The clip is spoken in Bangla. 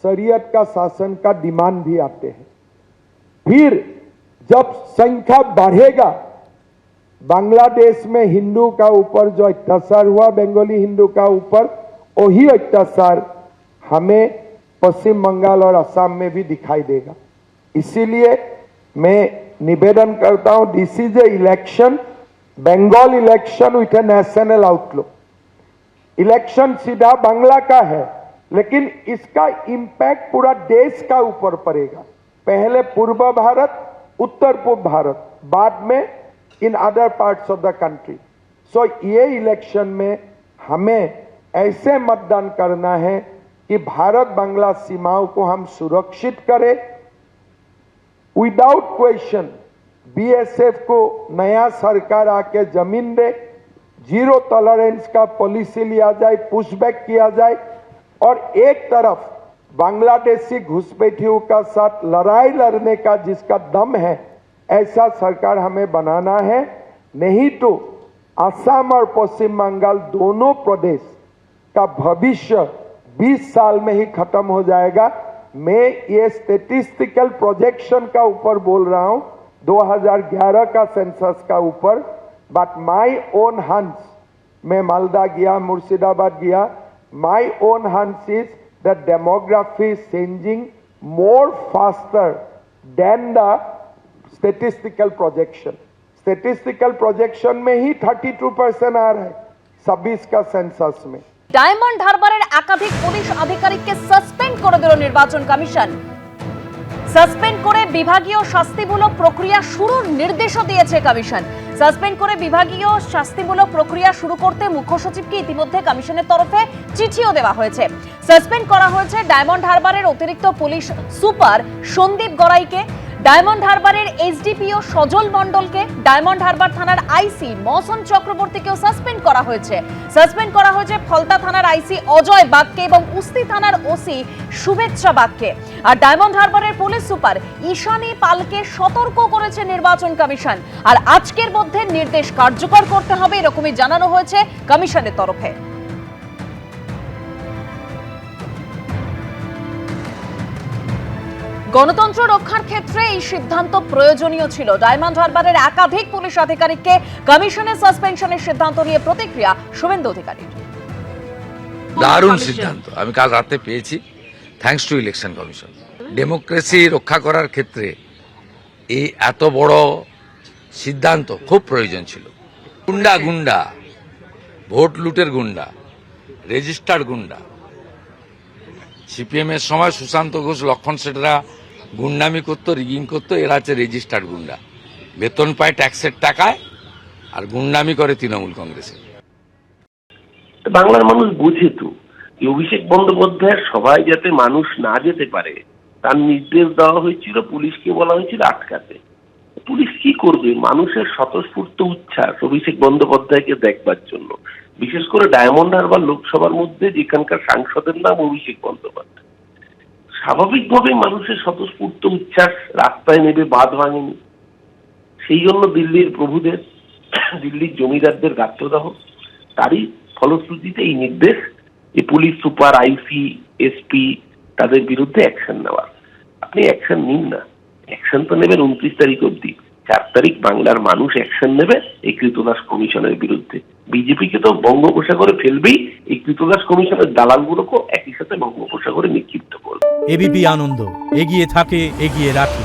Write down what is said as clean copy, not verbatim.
शरीयत का शासन का डिमांड भी आते हैं। फिर जब संख्या बढ़ेगा, बांग्लादेश में हिंदू का ऊपर जो अत्याचार हुआ बंगाली हिंदू का ऊपर, वही अत्याचार हमें पश्चिम बंगाल और असम में भी दिखाई देगा। इसीलिए मैं निवेदन करता हूं, this is a election, Bengal election with a national outlook. Election सीधा बांग्ला का है, लेकिन इसका इम्पैक्ट पूरा देश का ऊपर पड़ेगा। पहले पूर्व भारत, उत्तर पूर्व भारत, बाद में in other parts of the country. So ये इलेक्शन में हमें ऐसे मतदान करना है कि भारत बांग्ला सीमाओं को हम सुरक्षित करें। विदाउट क्वेश्चन बीएसएफ को नया सरकार आके जमीन दे, जीरो टॉलरेंस का पॉलिसी लिया जाए, पुशबैक किया जाए, और एक तरफ बांग्लादेशी घुसपैठियों का साथ लड़ाई लड़ने का जिसका दम है, ऐसा सरकार हमें बनाना है। नहीं तो असम और पश्चिम बंगाल दोनों प्रदेश का भविष्य 20 साल में ही खत्म हो जाएगा। मैं ये स्टेटिस्टिकल प्रोजेक्शन का ऊपर बोल रहा हूं, 2011 का सेंसस का ऊपर, बट माई ओन हंस, मैं मालदा गया, मुर्शिदाबाद गया, माई ओन हंस is the demography changing more faster than the statistical projection. Statistical projection में ही 32% आ रहा है 26 का सेंसस में। डायमंड हार्बारेर एकाधिक पुलिश आधिकारिकকে সাসপেন্ড করে দিল নির্বাচন কমিশন। সাসপেন্ড করে বিভাগীয় শাস্তিমূলক প্রক্রিয়া শুরুর নির্দেশও দিয়েছে কমিশন। সাসপেন্ড করে বিভাগীয় শাস্তিমূলক প্রক্রিয়া শুরু করতে মুখ্য সচিবকে ইতিমধ্যে কমিশনের তরফে চিঠিও দেওয়া হয়েছে। সাসপেন্ড করা হয়েছে ডায়মন্ড হারবারের অতিরিক্ত পুলিশ সুপার সন্দীপ গড়াইকে, ডায়মন্ড হারবারের এসডিপিও সজল মণ্ডলকে, ডায়মন্ড হারবার থানার আইসি মহসন চক্রবর্তীকেও সাসপেন্ড করা হয়েছে। সাসপেন্ড করা হয়েছে ফলতা থানার আইসি অজয় বাগকে এবং উস্তি থানার ওসি শুভেচ্ছা বাগকে। আর ডায়মন্ড হারবারের পুলিশ সুপার ঈশানী পালকে সতর্ক করেছে নির্বাচন কমিশন। আর আজকের মধ্যে নির্দেশ কার্যকর করতে হবে এরকমই জানানো হয়েছে কমিশনের তরফে। গণতন্ত্র রক্ষার ক্ষেত্রে এই সিদ্ধান্ত প্রয়োজনীয় ছিল। ডায়মন্ড হারবারের একাধিক পুলিশ আধিকারিককে কমিশনের সাসপেনশনের সিদ্ধান্ত নিয়ে প্রতিক্রিয়া শুভেন্দু অধিকারীর। দারুণ সিদ্ধান্ত আমি কাল রাতে পেয়েছি, thanks to election commission. Democracy রক্ষা করার ক্ষেত্রে এই এত বড় সিদ্ধান্ত খুব প্রয়োজন ছিল। গুন্ডা গুন্ডা, ভোট লুটের গুন্ডা, রেজিস্টার্ড গুন্ডা। সিপিএম এর সময় সুশান্ত ঘোষ, লক্ষণ সেটরা গুন্ডামি করতো, রিগিং করতো, এরা হচ্ছে রেজিস্টার্ড গুন্ডা। বেতন পায় ট্যাক্সের টাকায় আর গুন্ডামি করে তৃণমূল কংগ্রেসে। বাংলার মানুষ বুঝে তো অভিষেক বন্দ্যোপাধ্যায়ের সভায় যাতে মানুষ না যেতে পারে তার নির্দেশ দেওয়া হয়েছিল, পুলিশকে বলা হয়েছিল আটকাতে। পুলিশ কি করবে? মানুষের স্বতঃস্ফূর্ত উচ্ছ্বাস অভিষেক বন্দ্যোপাধ্যায়কে দেখবার জন্য, বিশেষ করে ডায়মন্ড হারবার লোকসভার মধ্যে যেখানকার সাংসদের নাম অভিষেক বন্দ্যোপাধ্যায়। স্বাভাবিকভাবে মানুষের স্বতঃস্ফূর্ত উচ্ছ্বাস রাস্তায় নেবে, বাঁধ ভাঙেনি। সেই জন্য দিল্লির প্রভুদের, দিল্লির জমিদারদের গাত্রদাহ, তারই ফলশ্রুতিতে এই নির্দেশ যে পুলিশ সুপার, আইসি, এসপি তাদের বিরুদ্ধে অ্যাকশন নেওয়ার। আপনি অ্যাকশন নিন না, অ্যাকশন তো নেবেন 29 তারিখ অব্দি। 4 তারিখ বাংলার মানুষ অ্যাকশন নেবে এই কৃতদাস কমিশনের বিরুদ্ধে। বিজেপিকে তো বঙ্গোপসাগরে ফেলবেই, এই কৃতদাস কমিশনের দালালগুলোকেও একই সাথে বঙ্গোপসাগরে নিক্ষিপ্ত করবে। এবিপি আনন্দ এগিয়ে থাকে, এগিয়ে রাখে।